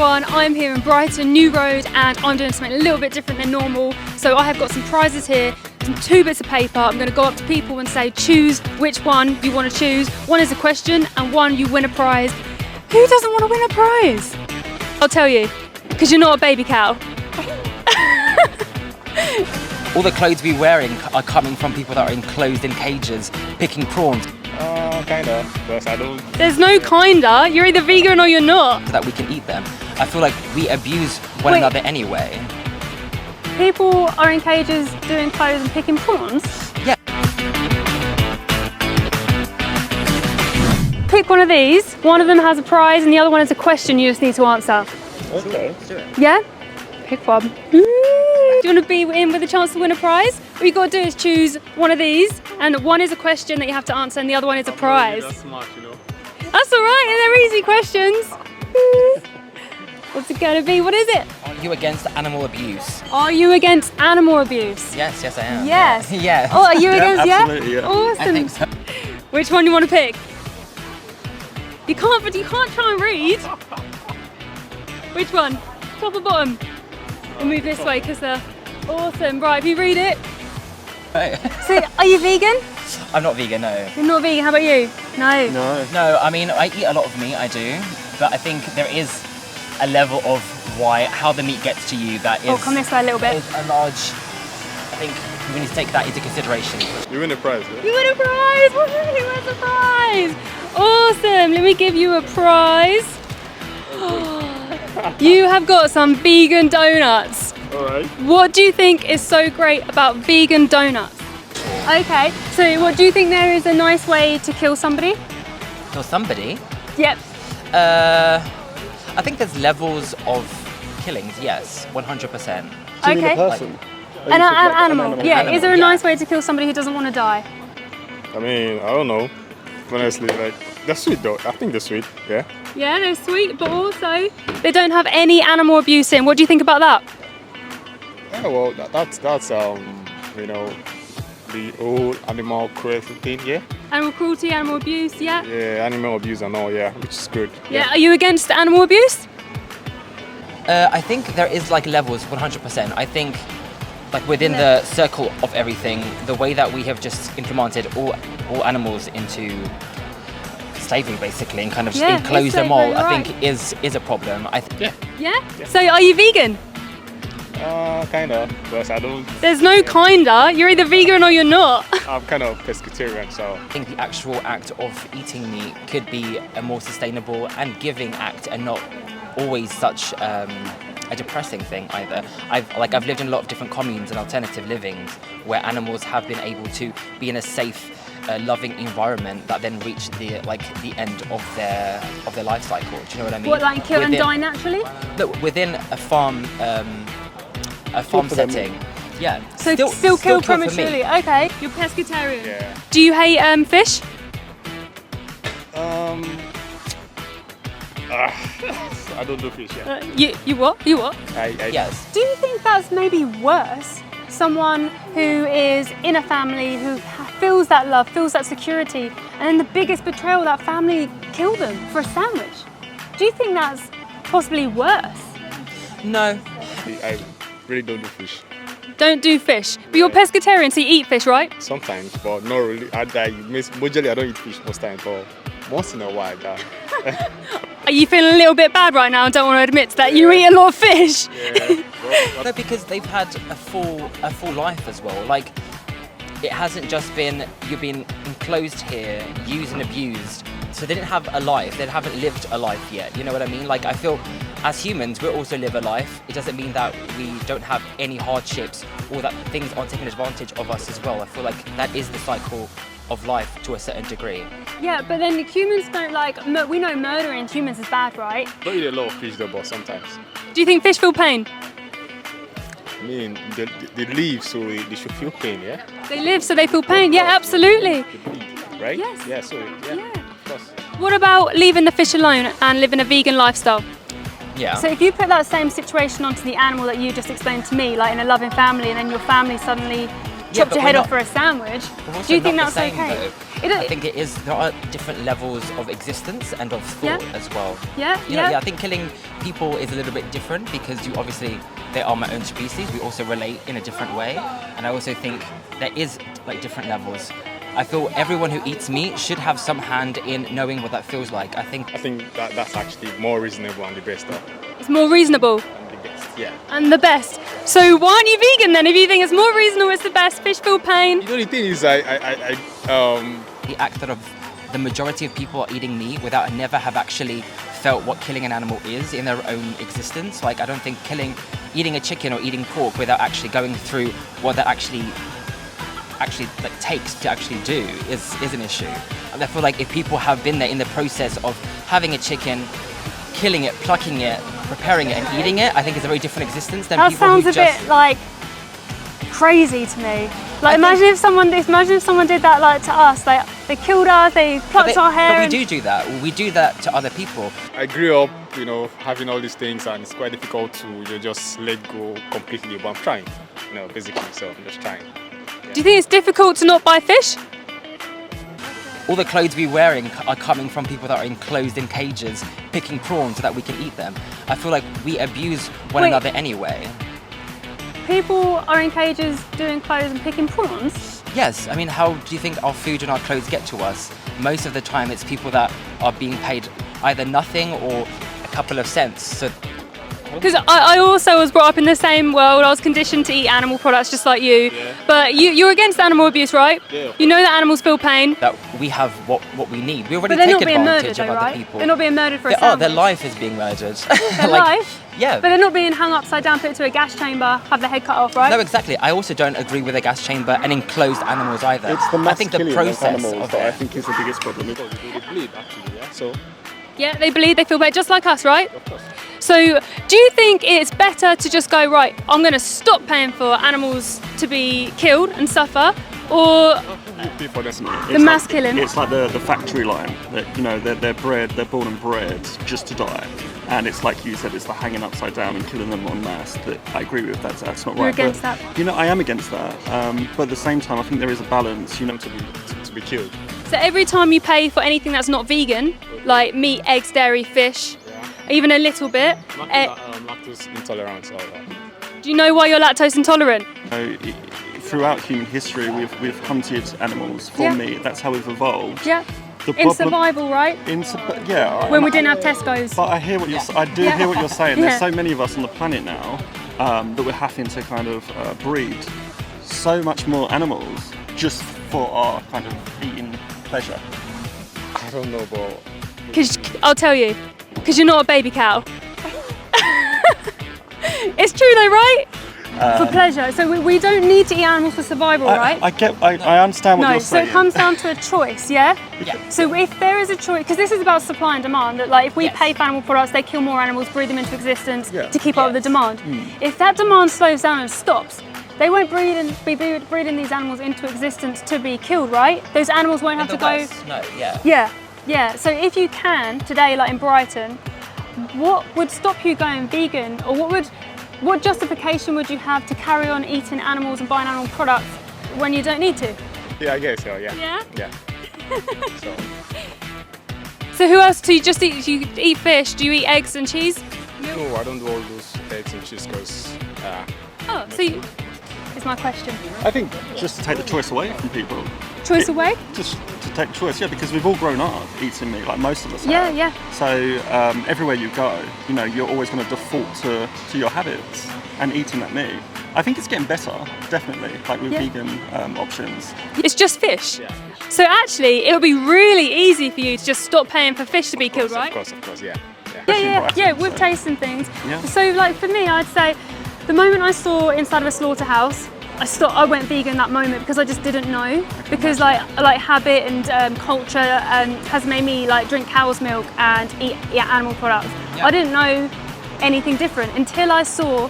everyone, I'm here in Brighton, New Road, and I'm doing something a little bit different than normal. So I have got some prizes here, some 2 bits of paper. I'm going to go up to people and say, choose which one you want to choose. One is a question and one you win a prize. Who doesn't want to win a prize? I'll tell you, because you're not a baby cow. All the clothes we're wearing are coming from people that are enclosed in cages, picking prawns. Kinda, but I don't. There's no kinda, you're either vegan or you're not. So that we can eat them. I feel like we abuse one Wait. another anyway. People are in cages doing clothes and picking prawns. Yeah. Pick one of these. One of them has a prize and the other one has a question you just need to answer. Okay. Let's do it. Yeah? Pick one. Do you want to be in with a chance to win a prize? All you got to do is choose one of these, and one is a question that you have to answer, and the other one is a prize. That's smart, you know. That's all right, they're easy questions. What's it going to be? What is it? Are you against animal abuse? Are you against animal abuse? Yes, I am. Yes. Yeah. Oh, are you against? absolutely, yeah. Awesome. I think so. Which one do you want to pick? You can't try and read. Which one? Top or bottom? We'll move this way because they're awesome. Right, if you read it. Right. So, are you vegan? I'm not vegan, no. You're not vegan. How about you? No. No, I mean, I eat a lot of meat, I do. But I think there is a level of how the meat gets to you that is, Oh, come this way a little bit. is a large, I think we need to take that into consideration. You win a prize, yeah? You win a prize! Woohoo! Who wins a prize? Awesome! Let me give you a prize. You have got some vegan donuts. Alright. What do you think is so great about vegan donuts? Okay, so what do you think there is a nice way to kill somebody? Or somebody, Yep. I think there's levels of killings, yes, 100%. Okay. person? An animal. Yeah. Animal, Is there a yeah. nice way to kill somebody who doesn't want to die? I mean, I don't know. Honestly, like, they're sweet though. I think they're sweet, yeah? Yeah, they're sweet, but also they don't have any animal abuse in. What do you think about that? Yeah, well, that's you know, the whole animal cruelty thing, yeah? Animal cruelty, animal abuse, yeah? Yeah, animal abuse and all, yeah, which is good. Yeah. Are you against animal abuse? I think there is like levels, 100%. I think like within the circle of everything, the way that we have just implemented all animals into slavery basically and kind of just Yeah, enclose it's them all, slavery, I right. think is a problem. Yeah? So are you vegan? Kinda, but I don't. There's no kinda. You're either vegan or you're not. I'm kind of pescatarian, so. I think the actual act of eating meat could be a more sustainable and giving act and not always such a depressing thing either. I've lived in a lot of different communes and alternative livings where animals have been able to be in a safe, loving environment that then reach the end of their life cycle. Do you know what I mean? What, like kill and Within- die naturally? Look, within a farm for them. setting. Yeah. So still kill for meat. prematurely. Okay. You're pescatarian. Yeah. Do you hate fish? I don't do fish, yeah. You what? You what? I Yes. Do you think that's maybe worse? Someone who is in a family who feels that love, feels that security, and then the biggest betrayal, that family kill them for a sandwich. Do you think that's possibly worse? No. I really don't do fish. Don't do fish. But you're pescatarian, so you eat fish, right? Sometimes, but not really. Mostly I don't eat fish most times, but once in a while, Are you feeling a little bit bad right now and don't want to admit to that? You eat a lot of fish. No, because they've had a full life as well. Like, it hasn't just been you've been enclosed here, used and abused. So they didn't have a life. They haven't lived a life yet. You know what I mean? Like, I feel as humans, we also live a life. It doesn't mean that we don't have any hardships or that things aren't taking advantage of us as well. I feel like that is the cycle of life to a certain degree. Yeah, but then humans don't we know murdering humans is bad, right? don't eat a lot of fish though, but sometimes. Do you think fish feel pain? I mean, they live, so they should feel pain, yeah? They live so they feel pain. Yeah, absolutely. They bleed, right? Yes. Yeah, so, yeah. Of course. What about leaving the fish alone and living a vegan lifestyle? Yeah. So if you put that same situation onto the animal that you just explained to me, like in a loving family, and then your family suddenly chopped but your head we're off for a sandwich. We're also Do you think not that's the same, okay? though. I think it is. There are different levels of existence and of thought Yeah. as well. Yeah, You know, yeah. I think killing people is a little bit different because you obviously they are my own species. We also relate in a different way, and I also think there is like different levels. I feel everyone who eats meat should have some hand in knowing what that feels like. I think I think that's actually more reasonable and the best stuff. It's more reasonable And the best, yeah. and the best. So why aren't you vegan then? If you think it's more reasonable, it's the best. Fish feel pain. You know, the thing is, the act that of the majority of people are eating meat without never have actually felt what killing an animal is in their own existence. Like I don't think eating a chicken or eating pork without actually going through what that actually like takes to actually do is an issue. And I feel like if people have been there in the process of having a chicken, killing it, plucking it, preparing it, and eating it, I think it's a very different existence than That people sounds who a just. bit like crazy to me. Like imagine if someone did that like to us. Like they killed us, they plucked our hair. But we do that. We do that to other people. I grew up, you know, having all these things, and it's quite difficult to just let go completely. But I'm trying, you know, basically. So I'm just trying. Do you think it's difficult to not buy fish? All the clothes we're wearing are coming from people that are enclosed in cages, picking prawns so that we can eat them. I feel like we abuse one Wait. another anyway. People are in cages doing clothes and picking prawns. Yes, I mean, how do you think our food and our clothes get to us? Most of the time, it's people that are being paid either nothing or a couple of cents. So Because I also was brought up in the same world. I was conditioned to eat animal products just like you. Yeah. But you're against animal abuse, right? Yeah. You know that animals feel pain. that we have what we need. We already But they're take not being murdered advantage though, of other right? people. They're not being murdered for a They are. Their sandwich. life is being murdered. Their life? Yeah. But they're not being hung upside down, put into a gas chamber, have their head cut off, right? No, exactly. I also don't agree with a gas chamber and enclosed animals either. It's the I mass think the killing process of animals of that I it. think is the biggest problem. They bleed actually, yeah. So Yeah, they bleed, they feel pain, just like us, right? of course. So, do you think it's better to just go, right, I'm going to stop paying for animals to be killed and suffer, or You pay for them. the mass killing? It's like the factory line that, you know, they're born and bred just to die. And it's like you said, it's the hanging upside down and killing them en masse that I agree with. That's not right. You're against But, that? You know, I am against that. But at the same time, I think there is a balance, you know. To be killed. So every time you pay for anything that's not vegan, like meat, eggs, dairy, fish, Yeah. even a little bit, Lactose intolerance. All that. do you know why you're lactose intolerant? So, throughout human history, we've hunted animals for Yeah. meat. That's how we've evolved. Yeah. The In survival, right? Yeah. When we didn't have Tesco's. But I hear what I do Yeah. hear what you're saying. Yeah. There's so many of us on the planet now that we're having to kind of breed so much more animals just for our kind of eating pleasure. I don't know, but Because I'll tell you, because you're not a baby cow. It's true though, right? For pleasure. So we don't need to eat animals for survival, right? I understand what No, you're so saying. it comes down to a choice, yeah? Yeah. So if there is a choice, because this is about supply and demand, that like if we Yes. pay for animal products, they kill more animals, breed them into existence Yeah. to keep up with the Yes. demand. If that demand slows down and stops, they won't be breeding these animals into existence to be killed, right? Those animals won't have In to the go. West, no, yeah. Yeah, yeah. So if you can today, like in Brighton, what would stop you going vegan, or what justification would you have to carry on eating animals and buying animal products when you don't need to? yeah, I guess so. Yeah. Yeah. Yeah. So So who else do you just eat? Do you eat fish? Do you eat eggs and cheese? no, I don't do all those eggs and cheese because Oh, so is my question. I think just to take the choice away from people. Choice away? Just to take the choice, yeah, because we've all grown up eating meat, like most of us Yeah, have. yeah. So everywhere you go, you know, you're always going to default to your habits and eating that meat. I think it's getting better, definitely, like with Yeah. vegan options. It's just fish. yeah. So actually, it would be really easy for you to just stop paying for fish to be killed, right? Of course, yeah. Yeah. Yeah, yeah, Brighton, yeah, with so- taste and things. Yeah. So, like for me, I'd say the moment I saw inside of a slaughterhouse, I went vegan that moment because I just didn't know. Because like habit and culture has made me like drink cow's milk and eat animal products. Yeah. I didn't know anything different until I saw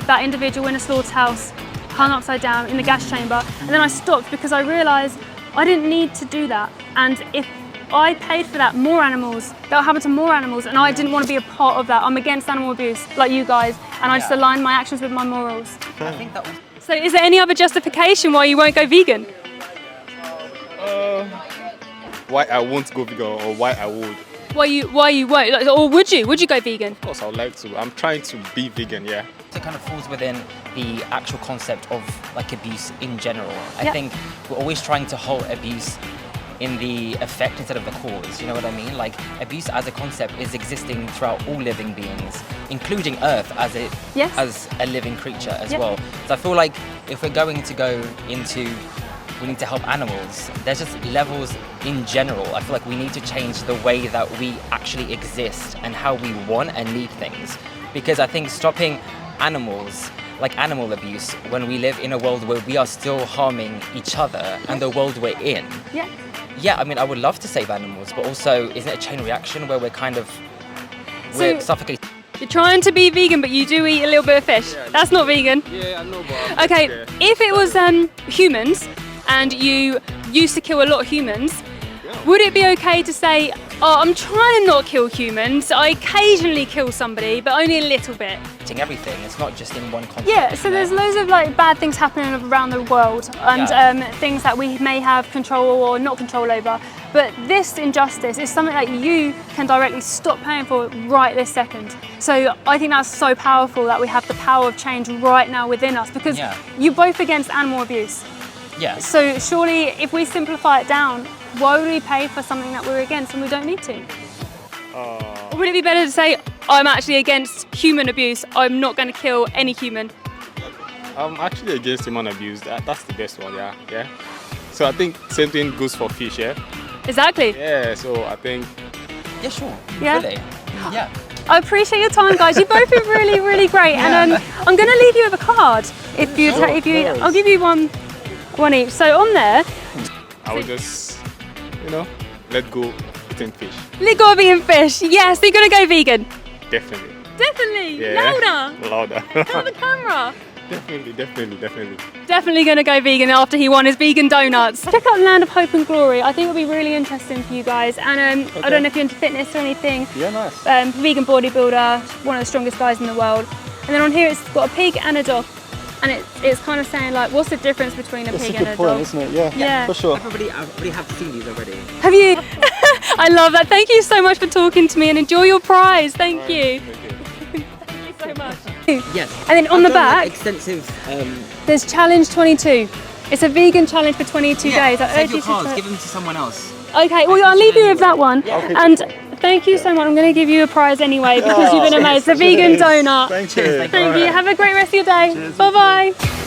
that individual in a slaughterhouse hung upside down in the gas chamber, and then I stopped because I realised I didn't need to do that. And if I paid for that, more animals, that'll happen to more animals, and I didn't want to be a part of that. I'm against animal abuse, like you guys, and I just Yeah. align my actions with my morals. I think that So is there any other justification why you won't go vegan? Why I won't go vegan or why I would? Why you won't? Like, or would you? Would you go vegan? Of course, I would like to. I'm trying to be vegan, yeah. It kind of falls within the actual concept of like abuse in general. I Yeah. think we're always trying to halt abuse in the effect instead of the cause. You know what I mean? Like abuse as a concept is existing throughout all living beings, including Earth as Yes. as a living creature as Yep. well. So I feel like if we're going to go into we need to help animals, there's just levels in general. I feel like we need to change the way that we actually exist and how we want and need things. Because I think stopping animals, like animal abuse, when we live in a world where we are still harming each other and the world we're in. Yeah. Yeah, I mean, I would love to save animals, but also, isn't it a chain reaction where we're kind of we're So- suffocating? You're trying to be vegan, but you do eat a little bit of fish. That's not vegan. Yeah, I know, but Okay, if it was humans and you used to kill a lot of humans, would it be okay to say, oh, I'm trying to not kill humans, I occasionally kill somebody, but only a little bit? Everything. It's not just in one context. Yeah, so there's loads of like bad things happening around the world and things that we may have control or not control over. But this injustice is something that you can directly stop paying for right this second. So I think that's so powerful that we have the power of change right now within us because Yeah. you're both against animal abuse. Yeah. So surely if we simplify it down, why would we pay for something that we're against and we don't need to? Or would it be better to say, I'm actually against human abuse, I'm not going to kill any human? I'm actually against human abuse. That's the best one, yeah. Yeah. So I think same thing goes for fish, yeah. Exactly. Yeah. So I think Yeah, sure. Yeah. Really. Yeah. I appreciate your time, guys. You've both been really, really great. And I'm going to leave you with a card. If you, I'll give you one each. So on there, I would just, let go eating fish. let go of eating fish. Yes, you're going to go vegan. Definitely. Definitely. Yeah. Louder. Louder. Tell the camera. Definitely. Definitely going to go vegan after he won his vegan donuts. Check out Land of Hope and Glory. I think it'll be really interesting for you guys. And I don't know if you're into fitness or anything. Yeah, nice. Vegan bodybuilder, one of the strongest guys in the world. And then on here it's got a pig and a dog. And it's kind of saying like, what's the difference between a pig and a dog? isn't it? Yeah, Yeah. for sure. I've already have seen these already. Have you? I love that. Thank you so much for talking to me and enjoy your prize. Thank you. Thank you so much. Yes. And then on the back, extensive. there's Challenge 22. It's a vegan challenge for 22 days. I urge Save you your cards. to. Give them to someone else. Okay, well, I'll leave you with that one. And thank you so much. I'm going to give you a prize anyway because you've been amazing. It's a vegan donut. Thank you. Thank you. Have a great rest of your day. Bye bye.